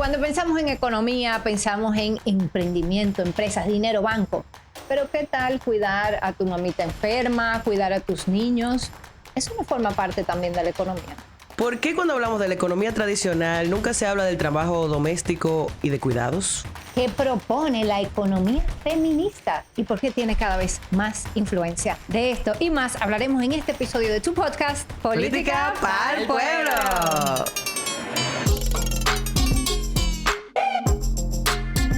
Cuando pensamos en economía, pensamos en emprendimiento, empresas, dinero, banco. Pero ¿qué tal cuidar a tu mamita enferma, cuidar a tus niños? Eso no forma parte también de la economía. ¿Por qué cuando hablamos de la economía tradicional nunca se habla del trabajo doméstico y de cuidados? ¿Qué propone la economía feminista? ¿Y por qué tiene cada vez más influencia? De esto y más hablaremos en este episodio de tu podcast, Política para el Pueblo.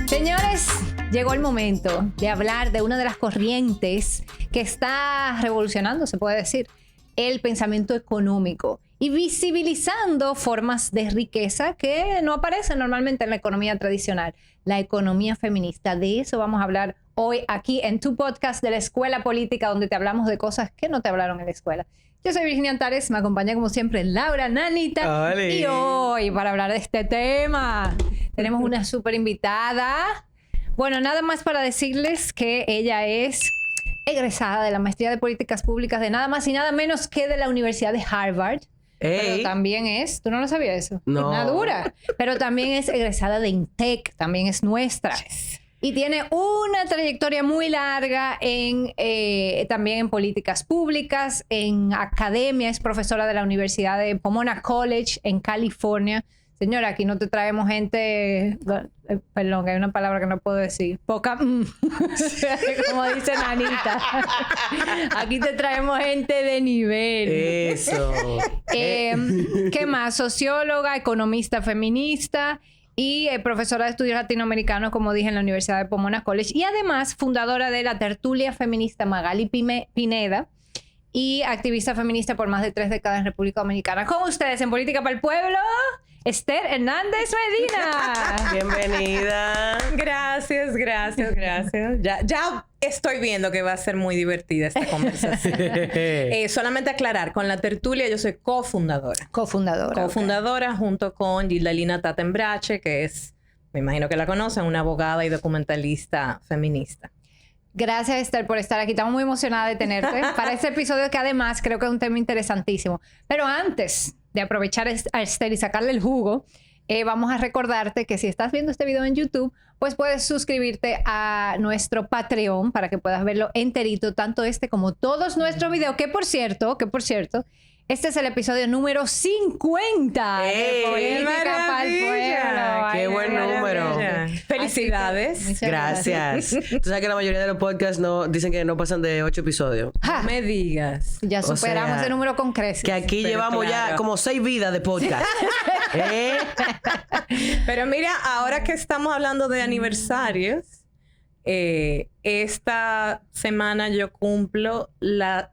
Señores, llegó el momento de hablar de una de las corrientes que está revolucionando, se puede decir, el pensamiento económico y visibilizando formas de riqueza que no aparecen normalmente en la economía tradicional, la economía feminista. De eso vamos a hablar hoy aquí en tu podcast de la Escuela Política, donde te hablamos de cosas que no te hablaron en la escuela. Yo soy Virginia Antares, me acompaña como siempre Laura Nanita. ¡Ole! Y hoy, para hablar de este tema, tenemos una súper invitada. Bueno, nada más para decirles que ella es egresada de la Maestría de Políticas Públicas de nada más y nada menos que de la Universidad de Harvard. Ey. Pero también es, ¿tú no lo sabías eso? No. Una dura. Pero también es egresada de INTEC, también es nuestra. Yes. Y tiene una trayectoria muy larga también en políticas públicas, en academia, es profesora de la Universidad de Pomona College en California. Señora, aquí no te traemos gente, perdón, hay una palabra que no puedo decir, poca, como dice Nanita. Aquí te traemos gente de nivel. Eso. ¿Qué más? Socióloga, economista feminista y profesora de estudios latinoamericanos, como dije, en la Universidad de Pomona College. Y además fundadora de la tertulia feminista Magali Pineda y activista feminista por más de 3 décadas en República Dominicana. Con ustedes en Política para el Pueblo, Esther Hernández Medina. Bienvenida. Gracias. Ya estoy viendo que va a ser muy divertida esta conversación. Solamente aclarar, con la tertulia yo soy cofundadora. Cofundadora. Junto con Gildalina Tatembrache, que es, me imagino que la conocen, una abogada y documentalista feminista. Gracias, Esther, por estar aquí. Estamos muy emocionada de tenerte para este episodio que además creo que es un tema interesantísimo. Pero antes de aprovechar a Esther y sacarle el jugo, vamos a recordarte que si estás viendo este video en YouTube, pues puedes suscribirte a nuestro Patreon para que puedas verlo enterito, tanto este como todos nuestros videos, que por cierto, este es el episodio número 50 de Política para el Pueblo. ¡Qué buen número! Felicidades. Muchas Gracias. Tú sabes que la mayoría de los podcasts dicen que no pasan de 8 episodios. ¡Ja! No me digas. Ya O superamos sea, ese número con creces. Que aquí Pero llevamos ya claro. como 6 vidas de podcast. Pero mira, ahora que estamos hablando de aniversarios, esta semana yo cumplo la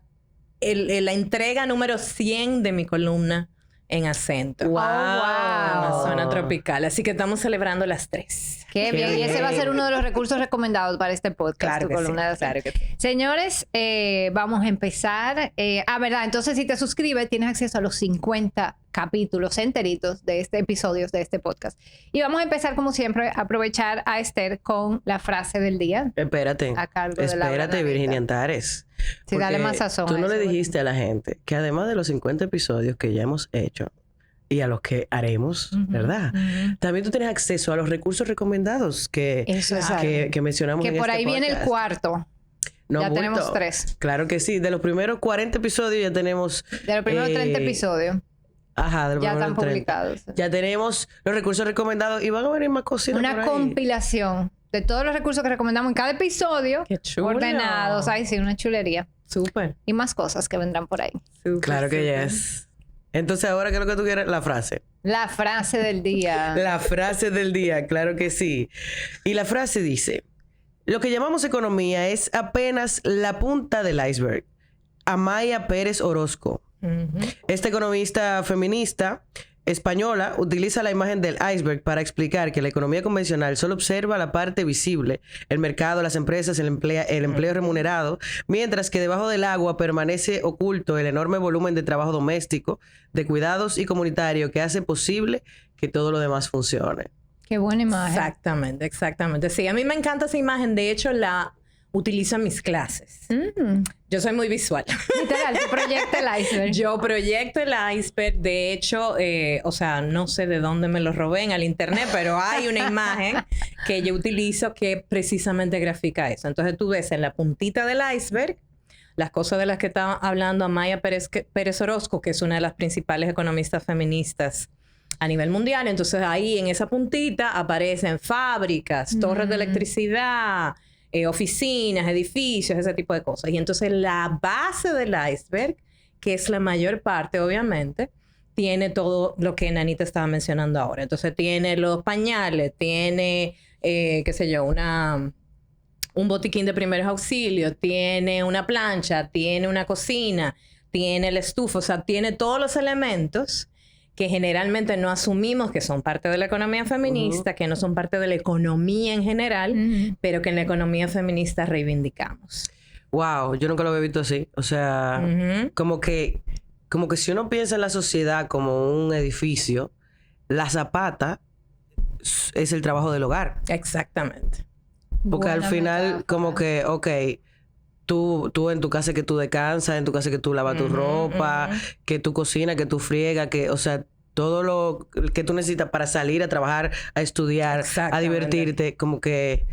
entrega número 100 de mi columna en Acento. ¡Wow! Oh, En la wow. zona tropical. Así que estamos celebrando las 3. Qué bien. Y ese va a ser uno de los recursos recomendados para este podcast. Claro tu que sí, columna de Acento. claro que sí. Señores, vamos a empezar. ¿Verdad? Entonces, si te suscribes, tienes acceso a los 50 capítulos enteritos de este episodio, de este podcast. Y vamos a empezar, como siempre, a aprovechar a Esther con la frase del día. Espérate. A cargo de Laura Espérate, Nanita. Virginia Antares. Sí, dale Porque más sazón Tú a no eso, le ¿verdad? dijiste a la gente que además de los 50 episodios que ya hemos hecho y a los que haremos, ¿verdad? También tú tienes acceso a los recursos recomendados que Eso es que mencionamos Que en por este ahí viene el podcast. cuarto. No, ya bulto. tenemos 3. Claro que sí. De los primeros 40 episodios ya tenemos... De los primeros 30 episodios. Ajá, de los Ya primeros están 30. publicados. Ya tenemos los recursos recomendados y van a venir más cositas por Una ahí. compilación de todos los recursos que recomendamos en cada episodio. ¡Qué chulo! Ordenados. Ay, sí, una chulería. Súper. Y más cosas que vendrán por ahí. Claro que yes. Entonces, ahora, ¿qué es lo que tú quieres? La frase. La frase del día. La frase del día, claro que sí. Y la frase dice: lo que llamamos economía es apenas la punta del iceberg. Amaya Pérez Orozco. Esta economista feminista española utiliza la imagen del iceberg para explicar que la economía convencional solo observa la parte visible, el mercado, las empresas, el empleo remunerado, mientras que debajo del agua permanece oculto el enorme volumen de trabajo doméstico, de cuidados y comunitario que hace posible que todo lo demás funcione. Qué buena imagen. Exactamente. Sí, a mí me encanta esa imagen. De hecho, utilizo en mis clases. Yo soy muy visual. Literal, tú proyectas el iceberg. Yo proyecto el iceberg. De hecho, o sea, no sé de dónde me lo robé en el internet, pero hay una imagen que yo utilizo que precisamente grafica eso. Entonces tú ves en la puntita del iceberg las cosas de las que estaba hablando Amaya Pérez Orozco, que es una de las principales economistas feministas a nivel mundial. Entonces ahí en esa puntita aparecen fábricas, torres de electricidad, oficinas, edificios, ese tipo de cosas. Y entonces la base del iceberg, que es la mayor parte, obviamente, tiene todo lo que Nanita estaba mencionando ahora. Entonces tiene los pañales, tiene, qué sé yo, un botiquín de primeros auxilios, tiene una plancha, tiene una cocina, tiene el estufa, o sea, tiene todos los elementos que generalmente no asumimos que son parte de la economía feminista, que no son parte de la economía en general, pero que en la economía feminista reivindicamos. Wow, yo nunca lo había visto así. O sea, como que si uno piensa en la sociedad como un edificio, la zapata es el trabajo del hogar. Exactamente. Porque Buena al final, metáfora. como que, ok, tú en tu casa que tú descansas, en tu casa que tú lavas tu ropa, que tú cocinas, que tú friegas, que, o sea, todo lo que tú necesitas para salir a trabajar, a estudiar, a divertirte, como que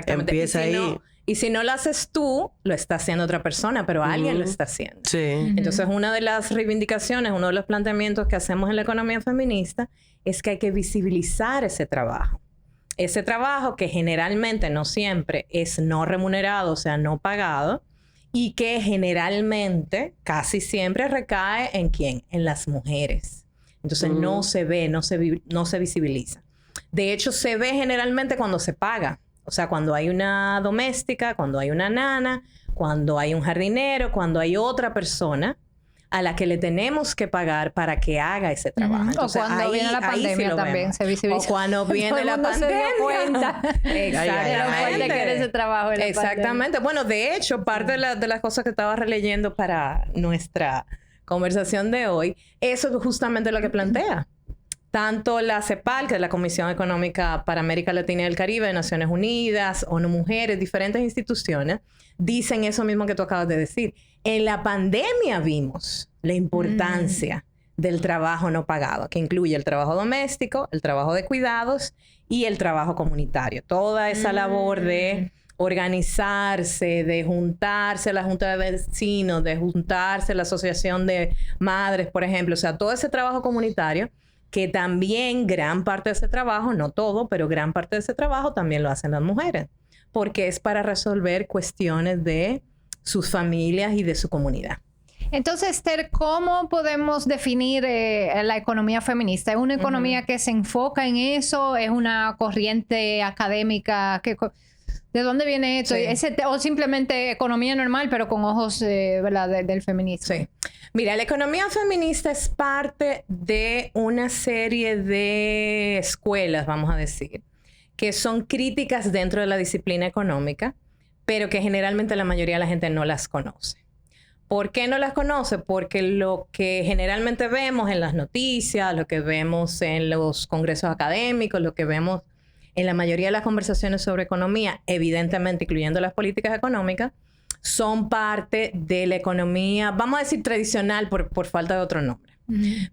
empieza ahí. Y si no lo haces tú, lo está haciendo otra persona, pero alguien lo está haciendo. Sí. Entonces, una de las reivindicaciones, uno de los planteamientos que hacemos en la economía feminista es que hay que visibilizar ese trabajo. Ese trabajo que generalmente, no siempre, es no remunerado, o sea, no pagado, y que generalmente, casi siempre, recae ¿en quién? En las mujeres. Entonces, no se ve, no se visibiliza. De hecho, se ve generalmente cuando se paga. O sea, cuando hay una doméstica, cuando hay una nana, cuando hay un jardinero, cuando hay otra persona a la que le tenemos que pagar para que haga ese trabajo. Entonces, o cuando viene la pandemia también se visibiliza. O cuando viene la pandemia. Se dio cuenta. Exactamente. Que era ese trabajo en la Exactamente. Bueno, de hecho, parte de las cosas que estaba releyendo para nuestra conversación de hoy, eso es justamente lo que plantea. Tanto la CEPAL, que es la Comisión Económica para América Latina y el Caribe de Naciones Unidas, ONU Mujeres, diferentes instituciones, dicen eso mismo que tú acabas de decir. En la pandemia vimos la importancia del trabajo no pagado, que incluye el trabajo doméstico, el trabajo de cuidados y el trabajo comunitario. Toda esa labor de organizarse, de juntarse la junta de vecinos, de juntarse la asociación de madres, por ejemplo. O sea, todo ese trabajo comunitario, que también gran parte de ese trabajo, no todo, pero gran parte de ese trabajo también lo hacen las mujeres, porque es para resolver cuestiones de sus familias y de su comunidad. Entonces, Esther, ¿cómo podemos definir la economía feminista? ¿Es una economía que se enfoca en eso? ¿Es una corriente académica? ¿De dónde viene esto? Sí. ¿O simplemente economía normal, pero con ojos ¿verdad? del feminismo? Sí. Mira, la economía feminista es parte de una serie de escuelas, vamos a decir, que son críticas dentro de la disciplina económica, pero que generalmente la mayoría de la gente no las conoce. ¿Por qué no las conoce? Porque lo que generalmente vemos en las noticias, lo que vemos en los congresos académicos, lo que vemos en la mayoría de las conversaciones sobre economía, evidentemente incluyendo las políticas económicas, son parte de la economía, vamos a decir tradicional por falta de otro nombre.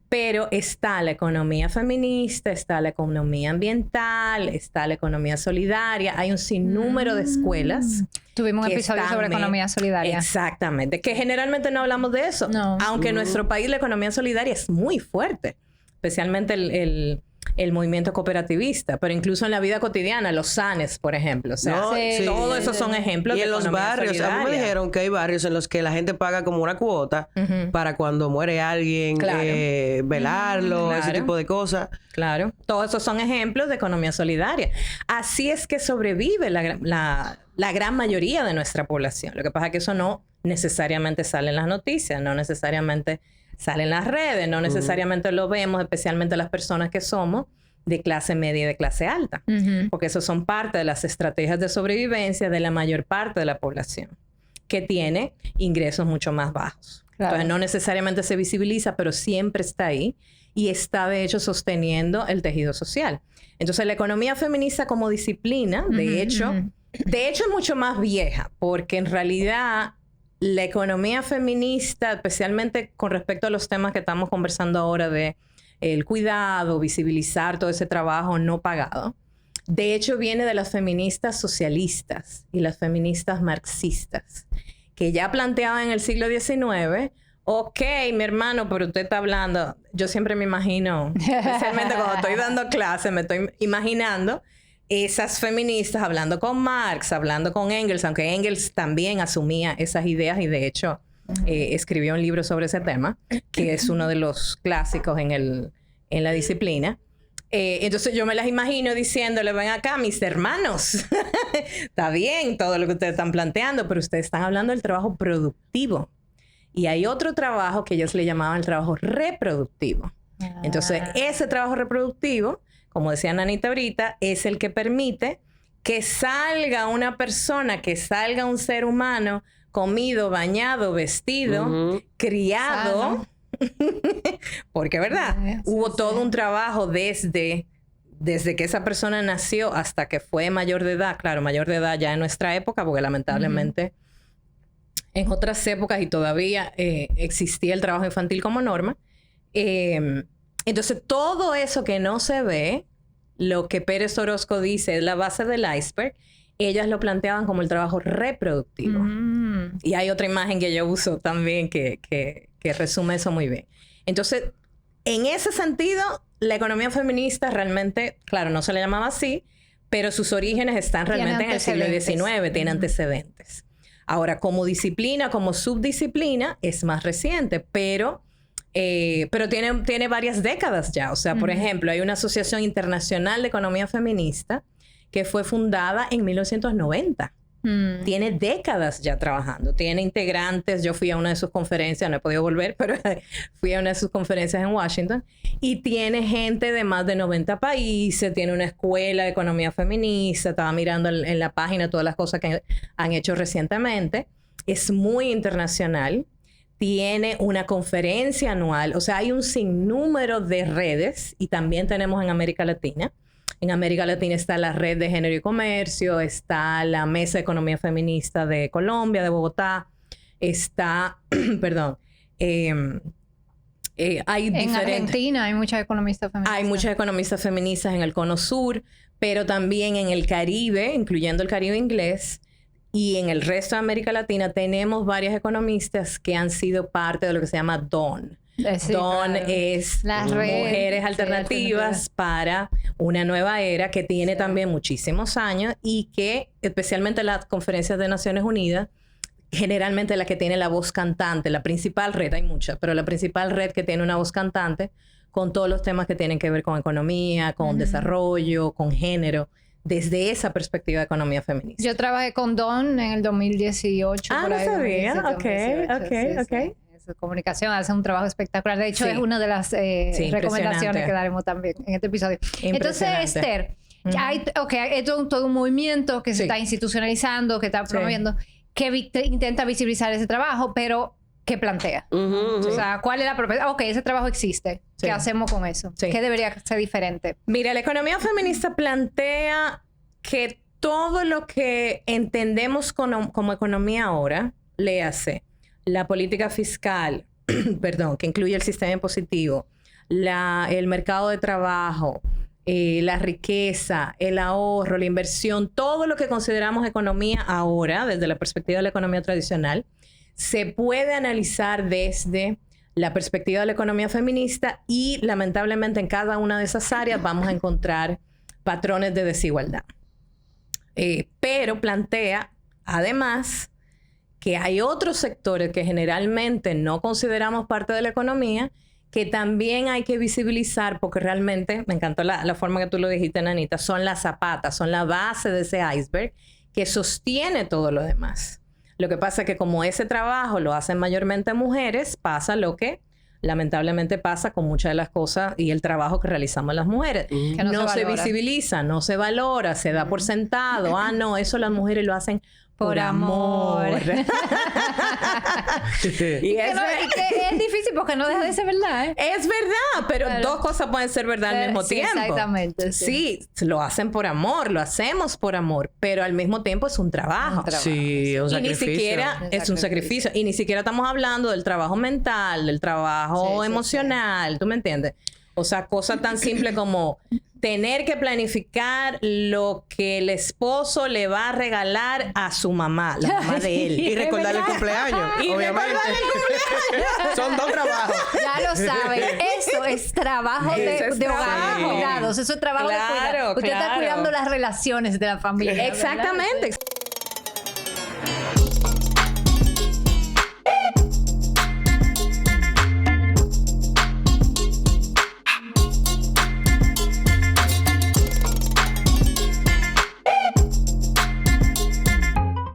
Pero está la economía feminista, está la economía ambiental, está la economía solidaria. Hay un sinnúmero de escuelas. Tuvimos un episodio sobre economía solidaria. Exactamente. Que generalmente no hablamos de eso. No. Aunque en nuestro país la economía solidaria es muy fuerte. Especialmente el movimiento cooperativista, pero incluso en la vida cotidiana, los SANES, por ejemplo. O sea, todos esos son ejemplos de economía solidaria. Y en los barrios, a mí me dijeron que hay barrios en los que la gente paga como una cuota para cuando muere alguien, velarlo, ese tipo de cosas. Claro. Todos esos son ejemplos de economía solidaria. Así es que sobrevive la gran mayoría de nuestra población. Lo que pasa es que eso no necesariamente sale en las noticias, no necesariamente sale en las redes, no necesariamente lo vemos, especialmente las personas que somos de clase media y de clase alta, porque eso son parte de las estrategias de sobrevivencia de la mayor parte de la población, que tiene ingresos mucho más bajos. Claro. Entonces, no necesariamente se visibiliza, pero siempre está ahí y está, de hecho, sosteniendo el tejido social. Entonces, la economía feminista como disciplina, de hecho, De hecho, es mucho más vieja, porque en realidad la economía feminista, especialmente con respecto a los temas que estamos conversando ahora de el cuidado, visibilizar todo ese trabajo no pagado, de hecho viene de las feministas socialistas y las feministas marxistas, que ya planteaban en el siglo XIX, ok, mi hermano, pero usted está hablando, yo siempre me imagino, especialmente cuando estoy dando clases, me estoy imaginando esas feministas hablando con Marx, hablando con Engels, aunque Engels también asumía esas ideas y de hecho escribió un libro sobre ese tema, que es uno de los clásicos en la disciplina. Entonces yo me las imagino diciéndole, ven acá, mis hermanos, está bien todo lo que ustedes están planteando, pero ustedes están hablando del trabajo productivo. Y hay otro trabajo que ellos le llamaban el trabajo reproductivo. Entonces ese trabajo reproductivo, como decía Nanita ahorita, es el que permite que salga una persona, que salga un ser humano comido, bañado, vestido, criado. Porque, ¿verdad? Hubo todo un trabajo desde que esa persona nació hasta que fue mayor de edad. Claro, mayor de edad ya en nuestra época, porque lamentablemente en otras épocas y todavía existía el trabajo infantil como norma. Entonces, todo eso que no se ve, lo que Pérez Orozco dice es la base del iceberg, ellas lo planteaban como el trabajo reproductivo. Y hay otra imagen que yo uso también que resume eso muy bien. Entonces, en ese sentido, la economía feminista realmente, claro, no se le llamaba así, pero sus orígenes están realmente en el siglo XIX, tiene antecedentes. Ahora, como disciplina, como subdisciplina, es más reciente, pero tiene varias décadas ya. O sea, por ejemplo, hay una Asociación Internacional de Economía Feminista que fue fundada en 1990. Tiene décadas ya trabajando. Tiene integrantes. Yo fui a una de sus conferencias, no he podido volver, pero fui a una de sus conferencias en Washington. Y tiene gente de más de 90 países. Tiene una escuela de economía feminista. Estaba mirando en la página todas las cosas que han hecho recientemente. Es muy internacional. Tiene una conferencia anual. O sea, hay un sinnúmero de redes. Y también tenemos en América Latina. En América Latina está la Red de Género y Comercio, está la Mesa de Economía Feminista de Colombia, de Bogotá, está, perdón, hay en Argentina hay muchas economistas feministas. Hay muchas economistas feministas en el Cono Sur, pero también en el Caribe, incluyendo el Caribe inglés, y en el resto de América Latina tenemos varias economistas que han sido parte de lo que se llama DAWN. Sí, DAWN claro. es Mujeres Alternativas para una Nueva Era, que tiene también muchísimos años y que, especialmente en las conferencias de Naciones Unidas, generalmente la que tiene la voz cantante, la principal red, hay muchas, pero la principal red que tiene una voz cantante con todos los temas que tienen que ver con economía, con desarrollo, con género, desde esa perspectiva de economía feminista. Yo trabajé con Dawn en el 2018. Ah, por no ahí, sabía. 2018, Ok. Su comunicación hace un trabajo espectacular. De hecho, Sí. es una de las recomendaciones que daremos también en este episodio. Entonces, Esther, hay todo un movimiento que se está institucionalizando, que está promoviendo, que intenta visibilizar ese trabajo, pero ¿qué plantea? O sea, ¿cuál es la propuesta? Ok, ese trabajo existe. ¿Qué hacemos con eso? ¿Qué debería ser diferente? Mira, la economía feminista plantea que todo lo que entendemos como economía ahora, léase la política fiscal, perdón, que incluye el sistema impositivo, el mercado de trabajo, la riqueza, el ahorro, la inversión, todo lo que consideramos economía ahora, desde la perspectiva de la economía tradicional, se puede analizar desde la perspectiva de la economía feminista y, lamentablemente, en cada una de esas áreas vamos a encontrar patrones de desigualdad. Pero plantea, además, que hay otros sectores que generalmente no consideramos parte de la economía, que también hay que visibilizar, porque realmente, me encantó la forma que tú lo dijiste, Nanita, son las zapatas, son la base de ese iceberg que sostiene todo lo demás. Lo que pasa es que como ese trabajo lo hacen mayormente mujeres, pasa lo que lamentablemente pasa con muchas de las cosas y el trabajo que realizamos las mujeres. Que no se visibiliza, no se valora, se da por sentado. Ah, no, eso las mujeres lo hacen por amor. Y que es difícil porque no deja de ser verdad, ¿eh? Es verdad, pero Claro. dos cosas pueden ser verdad al mismo Sí, tiempo. exactamente, sí. Sí, lo hacen por amor, lo hacemos por amor, pero al mismo tiempo es un trabajo. Sí, un Y ni sacrificio. siquiera es un sacrificio. Y ni siquiera estamos hablando del trabajo mental, del trabajo emocional, ¿tú me entiendes? O sea, cosas tan simples como tener que planificar lo que el esposo le va a regalar a su mamá, la mamá de él. Y recordar el cumpleaños, Y obviamente. recordar el Son dos trabajos. Ya lo saben, eso es trabajo Eso es de trabajo. hogar, cuidados, eso es trabajo de Claro, cuidado. Usted está claro. cuidando las relaciones de la familia. ¿verdad? Exactamente.